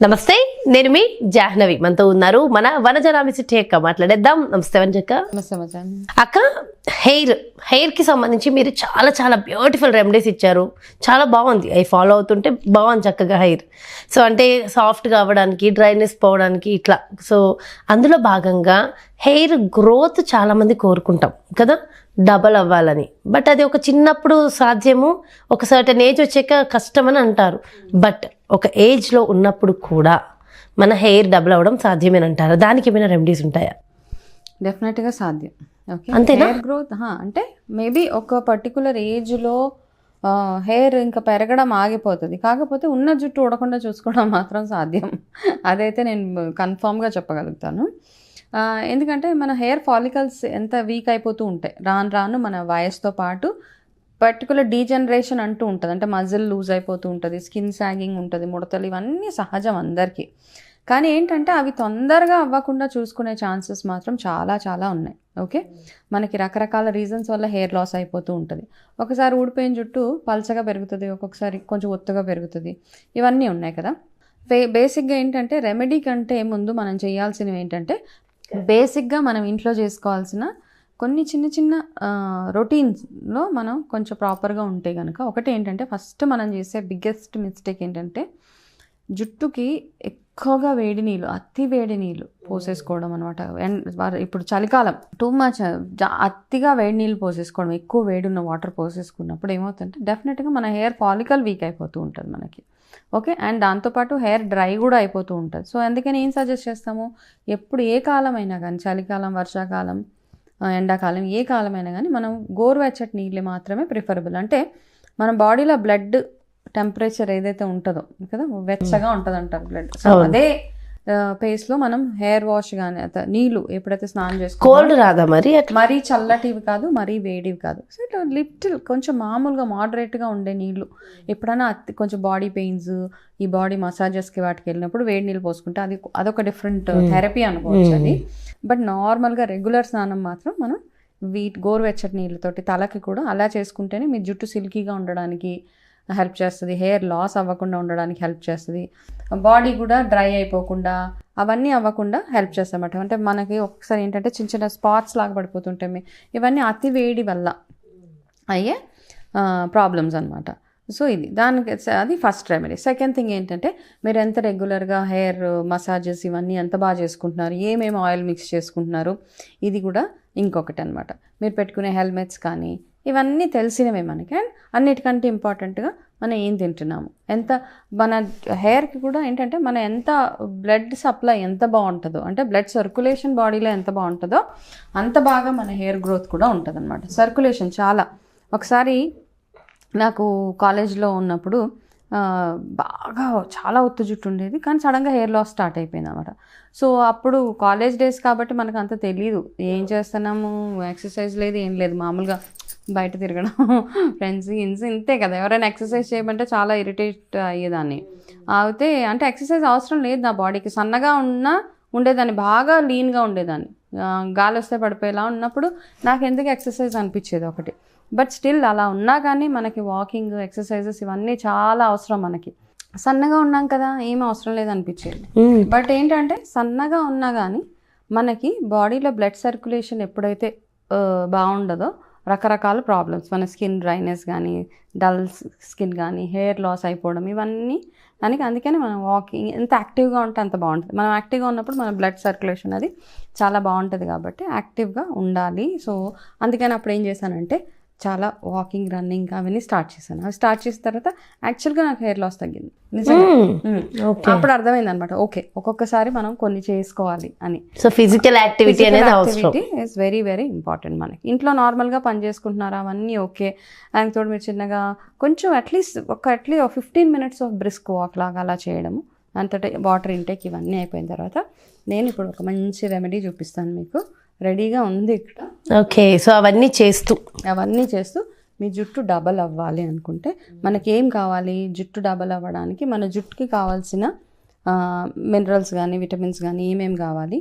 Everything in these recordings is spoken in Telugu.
నమస్తే, నేను మీ జాహ్నవి. మనతో ఉన్నారు మన వనజనామిసిటీ అక్క. మాట్లాడేద్దాం. నమస్తే వనజక్క. అక్క, హెయిర్ కి సంబంధించి మీరు చాలా చాలా బ్యూటిఫుల్ రెమెడీస్ ఇచ్చారు. చాలా బాగుంది, అవి ఫాలో అవుతుంటే బాగుంది చక్కగా హెయిర్. సో అంటే సాఫ్ట్గా అవ్వడానికి, డ్రైనెస్ పోవడానికి ఇట్లా. సో అందులో భాగంగా హెయిర్ గ్రోత్ చాలామంది కోరుకుంటాం కదా, డబల్ అవ్వాలని. బట్ అది ఒక చిన్నప్పుడు సాధ్యము, ఒక సర్టన్ ఏజ్ వచ్చాక కష్టమని అంటారు. బట్ ఒక ఏజ్లో ఉన్నప్పుడు కూడా మన హెయిర్ డబుల్ అవ్వడం సాధ్యమేనంటారు. దానికి ఏమైనా రెమెడీస్ ఉంటాయా? డెఫినెట్గా సాధ్యం. ఓకే, అంతేనా? హెయిర్ గ్రోత్ అంటే మేబీ ఒక పర్టికులర్ ఏజ్లో హెయిర్ ఇంకా పెరగడం ఆగిపోతుంది. కాకపోతే ఉన్న జుట్టు ఊడకుండా చూసుకోవడం మాత్రం సాధ్యం. అదైతే నేను కన్ఫామ్గా చెప్పగలుగుతాను. ఎందుకంటే మన హెయిర్ ఫాలికల్స్ ఎంత వీక్ అయిపోతూ ఉంటాయి రాను రాను మన వయసుతో పాటు. పర్టికులర్ డీజనరేషన్ అంటూ ఉంటుంది, అంటే మజిల్ లూజ్ అయిపోతూ ఉంటుంది, స్కిన్ సాగింగ్ ఉంటుంది, ముడతలు, ఇవన్నీ సహజం అందరికీ. కానీ ఏంటంటే అవి తొందరగా అవ్వకుండా చూసుకునే ఛాన్సెస్ మాత్రం చాలా చాలా ఉన్నాయి. ఓకే, మనకి రకరకాల రీజన్స్ వల్ల హెయిర్ లాస్ అయిపోతూ ఉంటుంది. ఒకసారి ఊడిపోయిన జుట్టు పల్చగా పెరుగుతుంది, ఒక్కొక్కసారి కొంచెం ఒత్తుగా పెరుగుతుంది, ఇవన్నీ ఉన్నాయి కదా. బేసిక్గా ఏంటంటే రెమెడీ కంటే ముందు మనం చేయాల్సినవి ఏంటంటే, బేసిక్గా మనం ఇంట్లో చేసుకోవాల్సిన కొన్ని చిన్న చిన్న రొటీన్స్లో మనం కొంచెం ప్రాపర్గా ఉంటే కనుక, ఒకటి ఏంటంటే ఫస్ట్ మనం చేసే బిగ్గెస్ట్ మిస్టేక్ ఏంటంటే జుట్టుకి ఎక్కువగా వేడి నీళ్ళు, అతి వేడి నీళ్ళు పోసేసుకోవడం అనమాట. ఇప్పుడు చలికాలం టూ మచ్ అతిగా వేడి నీళ్ళు పోసేసుకోవడం, ఎక్కువ వేడి ఉన్న వాటర్ పోసేసుకున్నప్పుడు ఏమవుతుందంటే డెఫినెట్గా మన హెయిర్ ఫాలికల్ వీక్ అయిపోతూ ఉంటుంది మనకి. ఓకే, అండ్ దాంతోపాటు హెయిర్ డ్రై కూడా అయిపోతూ ఉంటుంది. సో అందుకని ఏం సజెస్ట్ చేస్తాము, ఎప్పుడు ఏ కాలం అయినా కానీ, చలికాలం, వర్షాకాలం, ఎండాకాలం, ఏ కాలమైనా కానీ మనం గోరువెచ్చటి నీళ్ళు మాత్రమే ప్రిఫరబుల్. అంటే మన బాడీలో బ్లడ్ టెంపరేచర్ ఏదైతే ఉంటుందో కదా, వెచ్చగా ఉంటుంది అంటారు బ్లడ్. సో అదే పేస్లో మనం హెయిర్ వాష్ కానీ నీళ్ళు ఎప్పుడైతే స్నానం చేసుకో, కోల్డ్ రాదా మరి? మరీ చల్లటివి కాదు, మరీ వేడివి కాదు. సో ఇట్లా లిటిల్ కొంచెం మామూలుగా మోడరేట్గా ఉండే నీళ్ళు. ఎప్పుడైనా కొంచెం బాడీ పెయిన్స్, ఈ బాడీ మసాజెస్కి వాటికి వెళ్ళినప్పుడు వేడి నీళ్ళు పోసుకుంటే అదొక డిఫరెంట్ థెరపీ అనుకోవచ్చు అది. బట్ నార్మల్గా రెగ్యులర్ స్నానం మాత్రం మనం గోరువెచ్చటి నీళ్ళతోటి తలకి కూడా అలా చేసుకుంటేనే మీ జుట్టు సిల్కీగా ఉండడానికి హెల్ప్ చేస్తుంది, హెయిర్ లాస్ అవ్వకుండా ఉండడానికి హెల్ప్ చేస్తుంది, బాడీ కూడా డ్రై అయిపోకుండా అవన్నీ అవ్వకుండా హెల్ప్ చేస్తామన్నమాట. అంటే మనకి ఒకసారి ఏంటంటే చిన్న చిన్న స్పాట్స్ లాగా పడిపోతుంటాయి, ఇవన్నీ అతి వేడి వల్ల అయ్యే ప్రాబ్లమ్స్ అనమాట. సో అది ఫస్ట్ రెమెడీ. సెకండ్ థింగ్ ఏంటంటే, మీరు ఎంత రెగ్యులర్గా హెయిర్ మసాజెస్ ఇవన్నీ ఎంత బాగా చేసుకుంటున్నారు, ఏమేమి ఆయిల్ మిక్స్ చేసుకుంటున్నారు, ఇది కూడా ఇంకొకటి అనమాట. మీరు పెట్టుకునే హెల్మెట్స్ కానీ ఇవన్నీ తెలిసినవే మనకి. అండ్ అన్నిటికంటే ఇంపార్టెంట్గా మనం ఏం తింటున్నాము, మన హెయిర్కి కూడా ఏంటంటే మన ఎంత బ్లడ్ సప్లై ఎంత బాగుంటుందో, అంటే బ్లడ్ సర్క్యులేషన్ బాడీలో ఎంత బాగుంటుందో అంత బాగా మన హెయిర్ గ్రోత్ కూడా ఉంటుంది అనమాట. సర్క్యులేషన్ ఒకసారి నాకు కాలేజ్లో ఉన్నప్పుడు బాగా చాలా ఒత్తు జుట్టు ఉండేది, కానీ సడన్గా హెయిర్ లాస్ స్టార్ట్ అయిపోయింది అనమాట. సో అప్పుడు కాలేజ్ డేస్ కాబట్టి మనకు అంత తెలియదు, ఏం చేస్తున్నాము, ఎక్సర్సైజ్ లేదు, ఏం లేదు, మామూలుగా బయట తిరగడం, ఫ్రెండ్స్ ఇంతే కదా. ఎవరైనా ఎక్సర్సైజ్ చేయమంటే చాలా ఇరిటేట్ అయ్యేదాన్ని. అయితే అంటే ఎక్సర్సైజ్ అవసరం లేదు నా బాడీకి, సన్నగా ఉండేదాన్ని, బాగా లీన్గా ఉండేదాన్ని, గాలి వస్తే పడిపోయేలా ఉన్నప్పుడు నాకు ఎందుకు ఎక్సర్సైజ్ అనిపించేది ఒకటి. బట్ స్టిల్ అలా ఉన్నా కానీ మనకి వాకింగ్, ఎక్సర్సైజెస్ ఇవన్నీ చాలా అవసరం. మనకి సన్నగా ఉన్నాం కదా, ఏమీ అవసరం లేదు అనిపించేది. బట్ ఏంటంటే సన్నగా ఉన్నా కానీ మనకి బాడీలో బ్లడ్ సర్క్యులేషన్ ఎప్పుడైతే బాగుండదో రకరకాల ప్రాబ్లమ్స్, మన స్కిన్ డ్రైనెస్ కానీ, డల్ స్కిన్ కానీ, హెయిర్ లాస్ అయిపోవడం, ఇవన్నీ దానికి. అందుకని మనం వాకింగ్ ఎంత యాక్టివ్గా ఉంటే అంత బాగుంటుంది. మనం యాక్టివ్గా ఉన్నప్పుడు మన బ్లడ్ సర్క్యులేషన్ అది చాలా బాగుంటుంది కాబట్టి యాక్టివ్గా ఉండాలి. సో అందుకని అప్పుడు ఏం చేశానంటే చాలా వాకింగ్, రన్నింగ్ అవన్నీ స్టార్ట్ చేశాను. అవి స్టార్ట్ చేసిన తర్వాత యాక్చువల్గా నాకు హెయిర్ లాస్ తగ్గింది నిజంగా. అప్పుడు అర్థమైంది అనమాట, ఓకే ఒక్కొక్కసారి మనం కొన్ని చేసుకోవాలి అని. So physical activity is very very important. మనకి ఇంట్లో నార్మల్గా పని చేసుకుంటున్నారు అవన్నీ ఓకే, దానికి తోడు మీరు చిన్నగా కొంచెం at least 15 minutes of brisk walk లాగా అలా చేయడము, అంతటా వాటర్ ఇంటేక్ ఇవన్నీ అయిపోయిన తర్వాత నేను ఇప్పుడు ఒక మంచి రెమెడీ చూపిస్తాను మీకు. రెడీగా ఉంది ఇక్కడ. ఓకే, సో అవన్నీ చేస్తూ మీ జుట్టు డబల్ అవ్వాలి అనుకుంటే మనకేం కావాలి, జుట్టు డబల్ అవ్వడానికి మన జుట్టుకి కావాల్సిన మినరల్స్ కానీ, విటమిన్స్ కానీ ఏమేమి కావాలి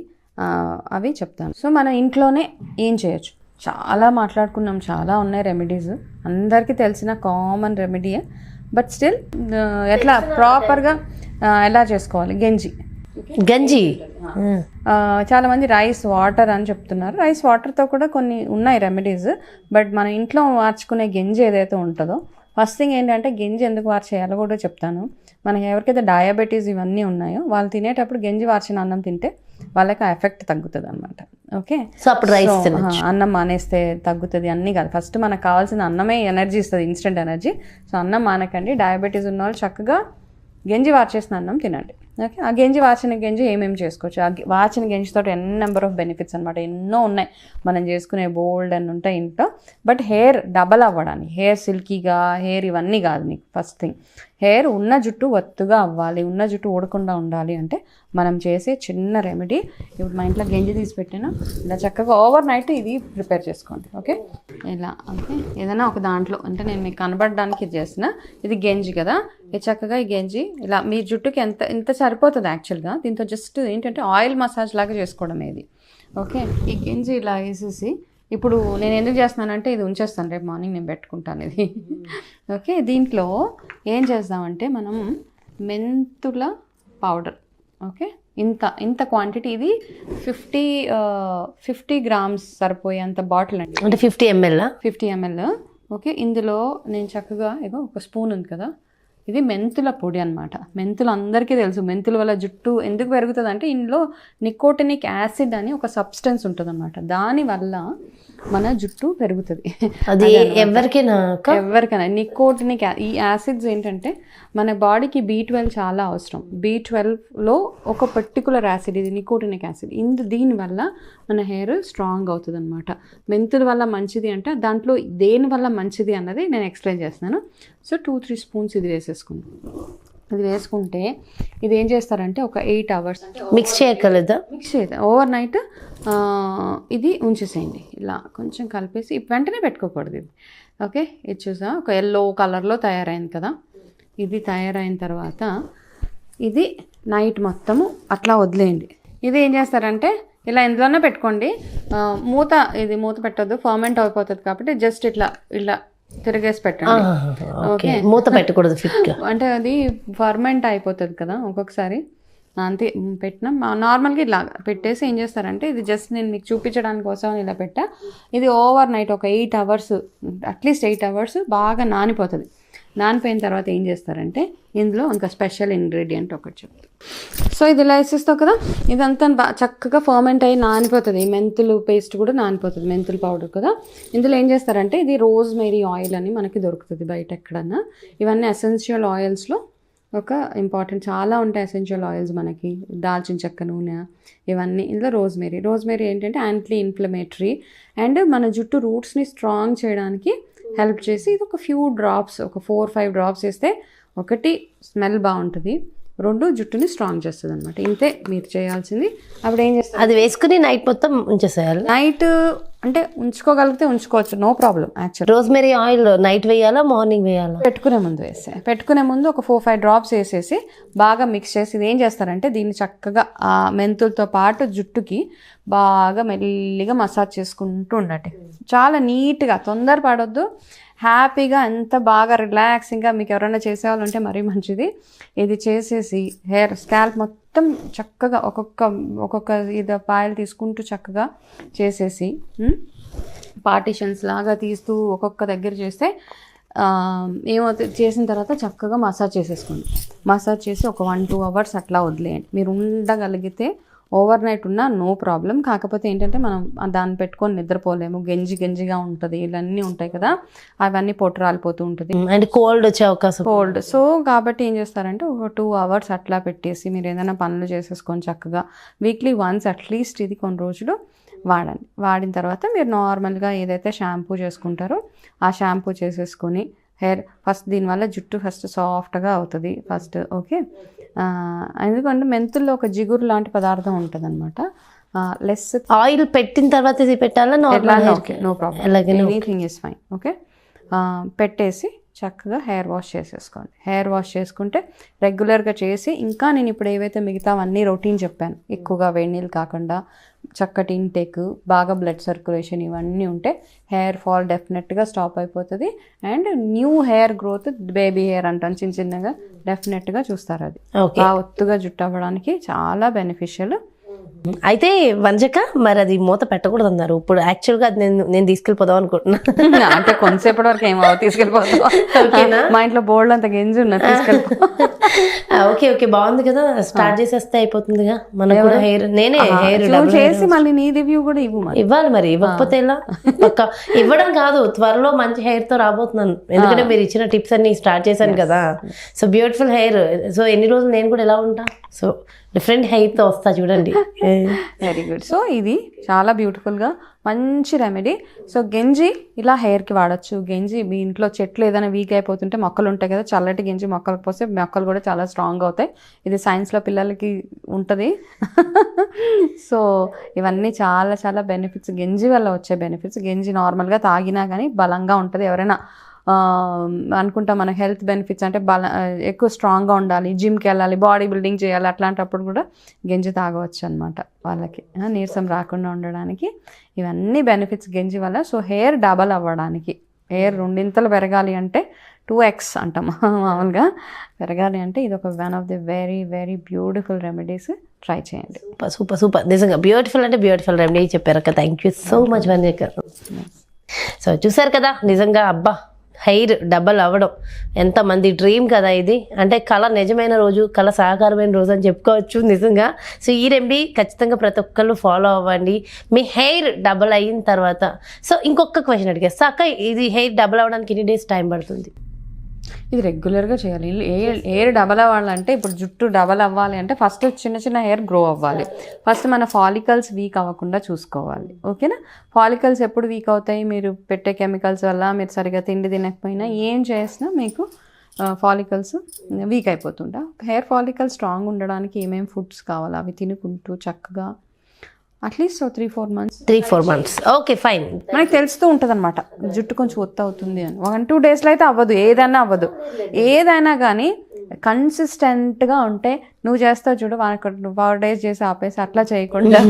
అవి చెప్తాను. సో మన ఇంట్లోనే ఏం చేయొచ్చు, చాలా మాట్లాడుకున్నాం, చాలా ఉన్నాయి రెమెడీస్, అందరికీ తెలిసిన కామన్ రెమెడీయే. బట్ స్టిల్ ఎట్లా ప్రాపర్గా ఎలా చేసుకోవాలి గంజి. గంజి చాలామంది రైస్ వాటర్ అని చెప్తున్నారు. రైస్ వాటర్తో కూడా కొన్ని ఉన్నాయి రెమెడీస్. బట్ మన ఇంట్లో మార్చుకునే గంజి ఏదైతే ఉంటుందో, ఫస్ట్ థింగ్ ఏంటంటే గంజి ఎందుకు వార్ చేయాలో కూడా చెప్తాను. మనకి ఎవరికైతే డయాబెటీస్ ఇవన్నీ ఉన్నాయో వాళ్ళు తినేటప్పుడు గంజి వార్చిన అన్నం తింటే వాళ్ళకి ఆ ఎఫెక్ట్ తగ్గుతుంది అనమాట. ఓకే, సో అప్పుడు రైస్ అన్నం మానేస్తే తగ్గుతుంది అన్నీ కాదు. ఫస్ట్ మనకు కావాల్సిన అన్నమే ఎనర్జీ ఇస్తుంది, ఇన్స్టెంట్ ఎనర్జీ. సో అన్నం మానకండి. డయాబెటీస్ ఉన్న వాళ్ళు చక్కగా గంజి వార్చేసిన అన్నం తినండి. ఓకే, ఆ గంజి వార్చిన గంజి ఏమేమి చేసుకోవచ్చు. ఆ వార్చిన గంజితో ఎన్ని నెంబర్ ఆఫ్ బెనిఫిట్స్ అనమాట, ఎన్నో ఉన్నాయి. మనం చేసుకునే బోల్డ్ అని ఉంటాయి ఇంట్లో. బట్ హెయిర్ డబల్ అవ్వడానికి, హెయిర్ సిల్కీగా హెయిర్ ఇవన్నీ కాదు. నీకు ఫస్ట్ థింగ్ హెయిర్ ఉన్న జుట్టు ఒత్తుగా అవ్వాలి, ఉన్న జుట్టు ఊడకుండా ఉండాలి అంటే మనం చేసే చిన్న రెమెడీ. ఇప్పుడు మా ఇంట్లో గంజి తీసి పెట్టినా ఇలా చక్కగా ఓవర్ నైట్ ఇది ప్రిపేర్ చేసుకోండి. ఓకే, ఇలా అంటే ఏదైనా ఒక దాంట్లో అంటే నేను మీకు కనబడడానికి ఇది చేసిన, ఇది గంజి కదా, ఇది చక్కగా ఈ గంజి ఇలా మీ జుట్టుకి ఎంత సరిపోతుంది యాక్చువల్గా. దీంతో జస్ట్ ఏంటంటే ఆయిల్ మసాజ్ లాగా చేసుకోవడం ఇది. ఓకే, ఈ గంజి ఇలా వేసేసి ఇప్పుడు నేను ఎందుకు చేస్తున్నానంటే ఇది ఉంచేస్తాను, రేపు మార్నింగ్ నేను పెట్టుకుంటాను ఇది. ఓకే, దీంట్లో ఏం చేద్దామంటే మనం మెంతుల పౌడర్. ఓకే, ఇంత క్వాంటిటీ, ఇది 50 గ్రామ్స్ సరిపోయేంత బాటిల్ అండి, అంటే 50 ml. 50 ml. ఓకే, ఇందులో నేను చక్కగా ఒక స్పూన్ ఉంది కదా, ఇది మెంతుల పొడి అనమాట. మెంతులు అందరికీ తెలుసు, మెంతుల వల్ల జుట్టు ఎందుకు పెరుగుతుంది అంటే ఇందులో నికోటినిక్ యాసిడ్ అని ఒక సబ్స్టెన్స్ ఉంటుంది అనమాట. దానివల్ల మన జుట్టు పెరుగుతుంది. అది ఎవరికైనా నికోటినిక్ ఈ యాసిడ్స్ ఏంటంటే మన బాడీకి B12 చాలా అవసరం. B12లో ఒక పర్టికులర్ యాసిడ్ ఇది నికోటినిక్ యాసిడ్. దీనివల్ల మన హెయిర్ స్ట్రాంగ్ అవుతుంది అనమాట. మెంతుల వల్ల మంచిది అంటే దాంట్లో దేని వల్ల మంచిది అన్నది నేను ఎక్స్ప్లెయిన్ చేస్తున్నాను. సో 2-3 స్పూన్స్ ఇది వేసేసుకుందాం. ఇది వేసుకుంటే ఇది ఏం చేస్తారంటే ఒక 8 hours మిక్స్ చేయగలదా? మిక్స్ చేద్దాం. ఓవర్ నైట్ ఇది ఉంచేసేయండి. ఇలా కొంచెం కలిపేసి వెంటనే పెట్టుకోకూడదు ఇది. ఓకే, ఇది చూసా ఒక ఎల్లో కలర్లో తయారైంది కదా. ఇది తయారైన తర్వాత ఇది నైట్ మొత్తము అట్లా వదిలేయండి. ఇది ఏం చేస్తారంటే ఇలా ఇందులోనే పెట్టుకోండి. మూత పెట్టొద్దు, ఫర్మెంట్ అయిపోతుంది కాబట్టి జస్ట్ ఇట్లా తిరిగేసి పెట్టండి. ఓకే, మూత పెట్టకూడదు ఫిట్గా, అంటే అది ఫర్మెంట్ అయిపోతుంది కదా ఒక్కొక్కసారి. అంతే పెట్టినా నార్మల్గా ఇలా పెట్టేసి ఏం చేస్తారంటే ఇది జస్ట్ నేను మీకు చూపించడానికి కోసం ఇలా పెట్టా. ఇది ఓవర్ నైట్ ఒక 8 hours, అట్లీస్ట్ 8 hours బాగా నానిపోతుంది. నానిపోయిన తర్వాత ఏం చేస్తారంటే ఇందులో ఇంకా స్పెషల్ ఇంగ్రీడియంట్ ఒకటి చెప్తాను. సో ఇది ఇలా వేసేస్తావు కదా, ఇదంతా చక్కగా ఫర్మెంట్ అయ్యి నానిపోతుంది. మెంతులు పేస్ట్ కూడా నానిపోతుంది, మెంతుల పౌడర్ కదా. ఇందులో ఏం చేస్తారంటే ఇది రోజ్ మేరీ ఆయిల్ అని మనకి దొరుకుతుంది బయట ఎక్కడన్నా. ఇవన్నీ ఎసెన్షియల్ ఆయిల్స్లో ఒక ఇంపార్టెంట్, చాలా ఉంటాయి ఎసెన్షియల్ ఆయిల్స్ మనకి. దాల్చిన చెక్క నూనె ఇవన్నీ. ఇందులో రోజ్మేరీ ఏంటంటే యాంటీ ఇన్ఫ్లమేటరీ అండ్ మన జుట్టు రూట్స్ని స్ట్రాంగ్ చేయడానికి హెల్ప్ చేసి ఇది ఒక ఫ్యూ డ్రాప్స్, ఒక 4-5 డ్రాప్స్ వేస్తే ఒకటి స్మెల్ బాగుంటుంది, 2 జుట్టుని స్ట్రాంగ్ చేస్తుంది అనమాట. ఇంతే మీరు చేయాల్సింది. అప్పుడు ఏం చేస్తారు, అది వేసుకుని నైట్ మొత్తం ఉంచేసేయాలి. నైట్ అంటే ఉంచుకోగలిగితే ఉంచుకోవచ్చు, no problem. Actual rosemary oil night వేయాలా మార్నింగ్ వేయాలా? పెట్టుకునే ముందు ఒక 4-5 డ్రాప్స్ వేసేసి బాగా మిక్స్ చేసి ఇది ఏం చేస్తారంటే దీన్ని చక్కగా ఆ మెంతులతో పాటు జుట్టుకి బాగా మెల్లిగా మసాజ్ చేసుకుంటూ ఉండండి. చాలా నీట్గా, తొందరపడొద్దు, హ్యాపీగా, ఎంత బాగా రిలాక్సింగ్గా. మీకు ఎవరైనా చేసేవాళ్ళు ఉంటే మరీ మంచిది. ఇది చేసేసి హెయిర్ స్కాల్ప్ మొత్తం చక్కగా ఒక్కొక్క ఇది పాయలు తీసుకుంటూ చక్కగా చేసేసి పార్టిషన్స్ లాగా తీస్తూ ఒక్కొక్క దగ్గర చేస్తే ఏమవుతుంది, చేసిన తర్వాత చక్కగా మసాజ్ చేసేసుకోండి. మసాజ్ చేసి ఒక 1-2 hours అట్లా వదిలేయండి. మీరు ఉండగలిగితే ఓవర్ నైట్ ఉన్నా నో ప్రాబ్లం. కాకపోతే ఏంటంటే మనం దాన్ని పెట్టుకొని నిద్రపోలేము, గంజిగా ఉంటుంది, ఇవన్నీ ఉంటాయి కదా, అవన్నీ పొట్టు రాలిపోతూ ఉంటుంది అండ్ కోల్డ్ వచ్చే అవకాశం. సో కాబట్టి ఏం చేస్తారంటే ఒక 2 hours అట్లా పెట్టేసి మీరు ఏదైనా పనులు చేసేసుకొని చక్కగా వీక్లీ వన్స్ అట్లీస్ట్ ఇది కొన్ని రోజులు వాడండి. వాడిన తర్వాత మీరు నార్మల్గా ఏదైతే షాంపూ చేసుకుంటారో ఆ షాంపూ చేసేసుకొని హెయిర్ ఫస్ట్, దీనివల్ల జుట్టు ఫస్ట్ సాఫ్ట్గా అవుతుంది ఫస్ట్. ఓకే, ఎందుకంటే మెంతుల్లో ఒక జిగురు లాంటి పదార్థం ఉంటుంది అనమాట. లెస్ ఆయిల్ పెట్టిన తర్వాత ఇది పెట్టాలా? Okay, no problem, anything is fine. Okay, పెట్టేసి చక్కగా హెయిర్ వాష్ చేసేసుకోండి. హెయిర్ వాష్ చేసుకుంటే రెగ్యులర్గా చేసి, ఇంకా నేను ఇప్పుడు ఏవైతే మిగతావన్నీ రొటీన్ చెప్పాను, ఎక్కువగా వేడి నీళ్ళు కాకుండా చక్కటి ఇంటేక్, బాగా బ్లడ్ సర్క్యులేషన్, ఇవన్నీ ఉంటే హెయిర్ ఫాల్ డెఫినెట్గా స్టాప్ అయిపోతుంది. And new hair growth, baby hair అంటాను చిన్న చిన్నగా, డెఫినెట్గా చూస్తారు. అది బాగా ఒత్తుగా జుట్టు అవ్వడానికి చాలా బెనిఫిషియల్. అయితే వంజక మరి అది మూత పెట్టకూడదు అన్నారు. ఇప్పుడు యాక్చువల్గా అది నేను తీసుకెళ్ళిపోదాం అనుకుంటున్నా. అంటే కొంతసేపటి వరకు ఏమో తీసుకెళ్ళిపోతాం. మా ఇంట్లో బోల్డ్ అంత గెంజి ఉన్నారు, తీసుకెళ్ళిపో. ఓకే ఓకే, బాగుంది కదా, స్టార్ట్ చేసేస్తే అయిపోతుందిగా. మనకు కూడా హెయిర్, నేనే హెయిర్ చేసి మళ్ళీ నీ రివ్యూ కూడా ఇవ్వాలి. మరి ఇవ్వకపోతే ఎలా? ఇవ్వడం కాదు, త్వరలో మంచి హెయిర్ తో రాబోతున్నాను. ఎందుకంటే మీరు ఇచ్చిన టిప్స్ అన్ని స్టార్ట్ చేశాను కదా. So beautiful hair. సో ఎన్ని రోజులు నేను కూడా ఎలా ఉంటా, సో డిఫరెంట్ హెయిర్ తో వస్తా చూడండి. Very good. సో ఇది చాలా బ్యూటిఫుల్గా మంచి రెమెడీ. సో గెంజి ఇలా హెయిర్కి వాడచ్చు. గెంజి మీ ఇంట్లో చెట్లు ఏదైనా వీక్ అయిపోతుంటే, మొక్కలు ఉంటాయి కదా, చల్లటి గెంజి మొక్కలకు పోస్తే మొక్కలు కూడా చాలా స్ట్రాంగ్ అవుతాయి. ఇది సైన్స్లో పిల్లలకి ఉంటుంది. సో ఇవన్నీ చాలా చాలా బెనిఫిట్స్, గెంజి వల్ల వచ్చే బెనిఫిట్స్. గెంజి నార్మల్గా తాగినా కానీ బలంగా ఉంటుంది. ఎవరైనా అనుకుంటాం మన హెల్త్ బెనిఫిట్స్ అంటే ఎక్కువ స్ట్రాంగ్గా ఉండాలి, జిమ్కి వెళ్ళాలి, బాడీ బిల్డింగ్ చేయాలి, అట్లాంటప్పుడు కూడా గెంజి తాగవచ్చు అనమాట. వాళ్ళకి నీరసం రాకుండా ఉండడానికి ఇవన్నీ బెనిఫిట్స్ గెంజి వల్ల. సో హెయిర్ డబల్ అవ్వడానికి, హెయిర్ రెండింతలు పెరగాలి అంటే 2x అంటాం మామూలుగా, పెరగాలి అంటే ఇది ఒక one of the very very beautiful remedies. Try చేయండి. సూపర్ సూపర్, నిజంగా బ్యూటిఫుల్ అంటే బ్యూటిఫుల్ రెమెడీ చెప్పారు అక్క. థ్యాంక్ యూ సో మచ్ వంజక. సో చూసారు కదా, నిజంగా అబ్బా హెయిర్ డబల్ అవ్వడం ఎంతమంది డ్రీమ్ కదా ఇది. అంటే కళ నిజమైన రోజు, కళ సాకారమైన రోజు అని చెప్పుకోవచ్చు నిజంగా. సో ఈ రెమెడీ ఖచ్చితంగా ప్రతి ఒక్కళ్ళు ఫాలో అవ్వండి, మీ హెయిర్ డబల్ అయిన తర్వాత. సో ఇంకొక క్వశ్చన్ అడిగేస్తా అక్క, ఇది హెయిర్ డబల్ అవ్వడానికి ఎన్ని డేస్ టైం పడుతుంది? ఇది రెగ్యులర్గా చేయాలి. హెయిర్ డబల్ అవ్వాలంటే, ఇప్పుడు జుట్టు డబల్ అవ్వాలి అంటే ఫస్ట్ చిన్న చిన్న హెయిర్ గ్రో అవ్వాలి. ఫస్ట్ మన ఫాలికల్స్ వీక్ అవ్వకుండా చూసుకోవాలి. ఓకేనా? ఫాలికల్స్ ఎప్పుడు వీక్ అవుతాయి? మీరు పెట్టే కెమికల్స్ వల్ల, మీరు సరిగా తిండి తినకపోయినా, ఏం చేసినా మీకు ఫాలికల్స్ వీక్ అయిపోతుంటా. హెయిర్ ఫాలికల్స్ స్ట్రాంగ్ ఉండడానికి ఏమేమి ఫుడ్స్ కావాలో అవి తినుకుంటూ చక్కగా at least 3-4 months. 3-4 months, okay fine. మనకి తెలుస్తూ ఉంటుంది అనమాట జుట్టు కొంచెం ఒత్తు అవుతుంది అని. 1-2 daysలో అయితే అవ్వదు, ఏదైనా అవ్వదు. ఏదైనా కానీ కన్సిస్టెంట్గా ఉంటే, నువ్వు చేస్తావు చూడు 4 days చేసి ఆపేసి అట్లా చేయకుండా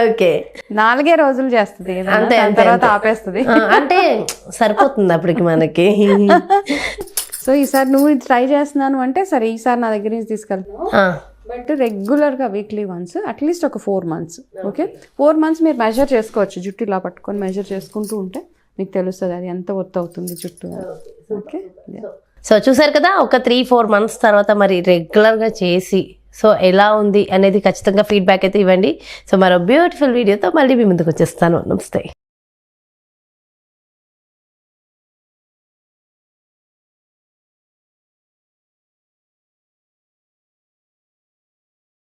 ఓకే 4 రోజులు చేస్తుంది, అంతే, తర్వాత ఆపేస్తుంది. అంటే సరిపోతుంది అప్పటికి మనకి. సో ఈసారి నువ్వు ఇది ట్రై చేస్తున్నాను అంటే సరే, ఈసారి నా దగ్గర నుంచి తీసుకెళ్తాను. బట్ రెగ్యులర్గా వీక్లీ వన్స్ అట్లీస్ట్ ఒక 4 months. ఓకే, 4 months మీరు మెజర్ చేసుకోవచ్చు. జుట్టు ఇలా పట్టుకొని మెజర్ చేసుకుంటూ ఉంటే మీకు తెలుస్తుంది అది ఎంత ఒత్తు అవుతుంది జుట్టు. ఓకే, సో చూసారు కదా, ఒక 3-4 months తర్వాత మరి రెగ్యులర్గా చేసి సో ఎలా ఉంది అనేది ఖచ్చితంగా ఫీడ్బ్యాక్ అయితే ఇవ్వండి. సో మరో బ్యూటిఫుల్ వీడియోతో మళ్ళీ మీ ముందుకు వచ్చేస్తాను. నమస్తే.